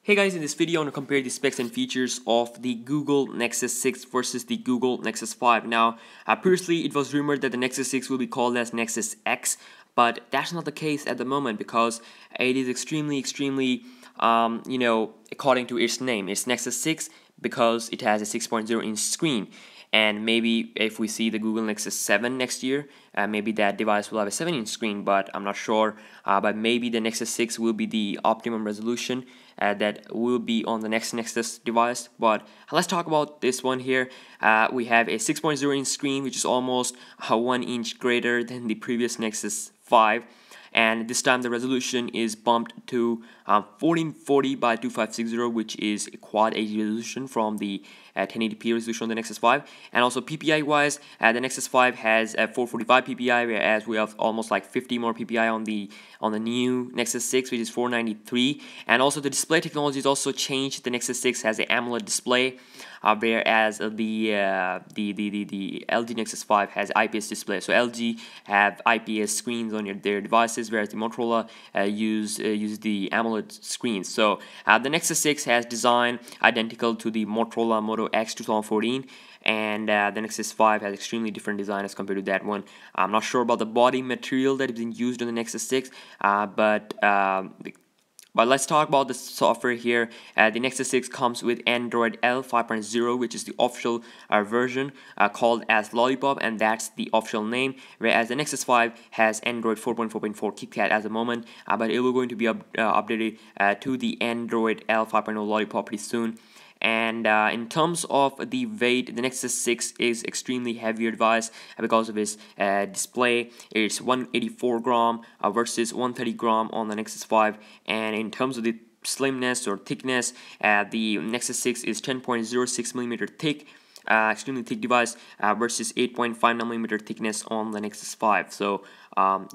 Hey guys, in this video I want to compare the specs and features of the Google Nexus 6 versus the Google Nexus 5. Now, previously it was rumored that the Nexus 6 will be called as Nexus X, but that's not the case at the moment because it is extremely, according to its name. It's Nexus 6 because it has a 6.0 inch screen. And maybe if we see the Google Nexus 7 next year, maybe that device will have a 7-inch screen, but I'm not sure. But maybe the Nexus 6 will be the optimum resolution that will be on the next Nexus device. But let's talk about this one here. We have a 6.0 inch screen, which is almost 1 inch greater than the previous Nexus 5. And this time the resolution is bumped to 1440 by 2560, which is a quad HD resolution from the 1080p resolution on the Nexus 5. And also PPI wise, the Nexus 5 has a 445 PPI, whereas we have almost like 50 more PPI on the new Nexus 6, which is 493. And also the display technology is also changed. The Nexus 6 has an AMOLED display, whereas the LG Nexus 5 has IPS display. So LG have IPS screens on their devices, whereas the Motorola use the AMOLED screens. So the Nexus 6 has design identical to the Motorola Moto X 2014, and the Nexus 5 has extremely different design as compared to that one. I'm not sure about the body material that is being used on the Nexus 6, but let's talk about the software here. The Nexus 6 comes with Android L 5.0, which is the official version called as Lollipop, and that's the official name, whereas the Nexus 5 has Android 4.4.4 KitKat at the moment, but it will going to be updated to the Android L 5.0 Lollipop pretty soon. And in terms of the weight, the Nexus 6 is extremely heavier device because of its display. It's 184 gram versus 130 gram on the Nexus 5. And in terms of the slimness or thickness, the Nexus 6 is 10.06 millimeter thick. Extremely thick device versus 8.59mm thickness on the Nexus 5. So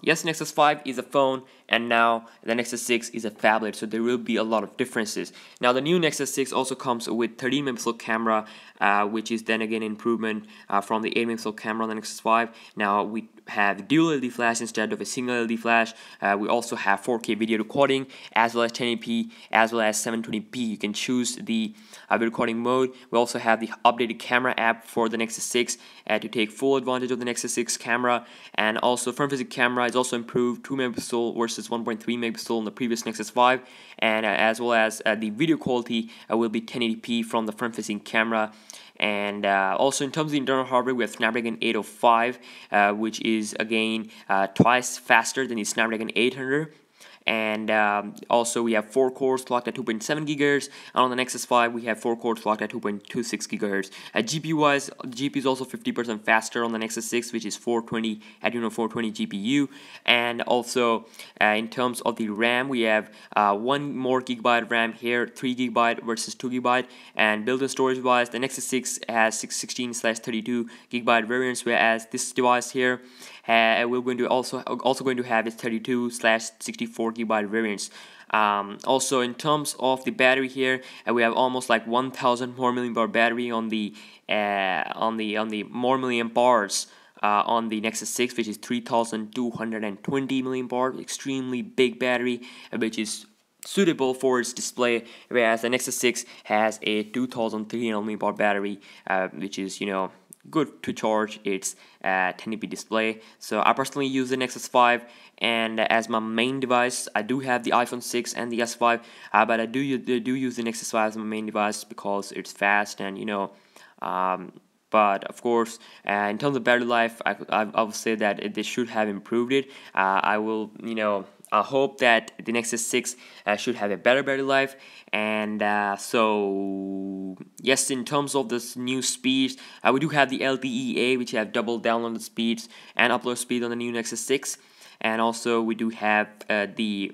yes, Nexus 5 is a phone, and now the Nexus 6 is a phablet, so there will be a lot of differences. Now the new Nexus 6 also comes with 13-megapixel camera, which is then again improvement from the 8-megapixel camera on the Nexus 5. Now we have dual LED flash instead of a single LED flash. We also have 4K video recording as well as 1080p as well as 720p. You can choose the video recording mode. We also have the updated camera app for the Nexus 6 to take full advantage of the Nexus 6 camera, and also front facing camera is also improved, 2 megapixel versus 1.3 megapixel on the previous Nexus 5, and as well as the video quality will be 1080p from the front facing camera. And also in terms of the internal hardware, we have Snapdragon 805, which is again twice faster than the Snapdragon 800. And also we have 4 cores clocked at 2.7 GHz, and on the Nexus 5 we have 4 cores clocked at 2.26 GHz. GPU wise, the GPU is also 50% faster on the Nexus 6, which is Adreno 420 GPU. And also in terms of the RAM, we have 1 more gigabyte of RAM here, 3 gigabyte versus 2 gigabyte. And built-in storage wise, the Nexus 6 has 16/32 gigabyte variants, whereas this device here we're going to also going to have its 32/64 gigabyte variants. Also in terms of the battery here, we have almost like 1000 more milliamp battery on the more milliamp hours on the Nexus 6, which is 3220 milliamp hours. Extremely big battery, which is suitable for its display, whereas the Nexus 6 has a 2300 milliamp battery, which is good to charge its 1080p display. So I personally use the Nexus 5, and as my main device, I do have the iPhone 6 and the S5, but I do use the Nexus 5 as my main device because it's fast, and but of course, in terms of battery life, I would say that they should have improved it. I will, I hope that the Nexus 6 should have a better battery life. And so yes, in terms of this new speeds, we do have the LTE-A, which have double download speeds and upload speed on the new Nexus 6. And also we do have the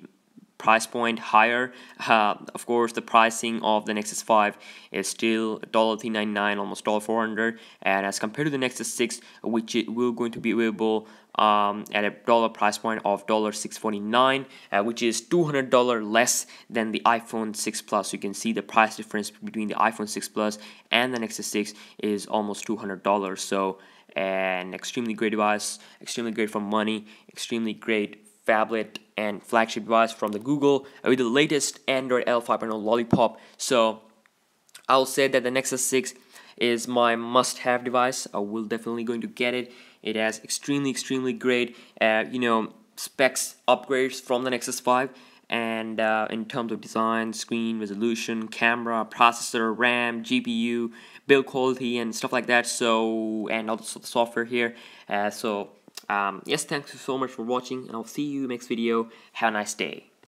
price point higher. Of course, the pricing of the Nexus 5 is still $399, almost $400, and as compared to the Nexus 6, which it will going to be available at a dollar price point of $649, which is $200 less than the iPhone 6 Plus. You can see the price difference between the iPhone 6 Plus and the Nexus 6 is almost $200. So an extremely great device, extremely great for money, extremely great phablet and flagship device from the Google with the latest Android L 5.0 Lollipop. So I'll say that the Nexus 6 is my must-have device. I will definitely going to get it. It has extremely great specs upgrades from the Nexus 5, and in terms of design, screen resolution, camera, processor, RAM, GPU, build quality, and stuff like that. So, and also the software here. Yes, thanks so much for watching, and I'll see you next video. Have a nice day.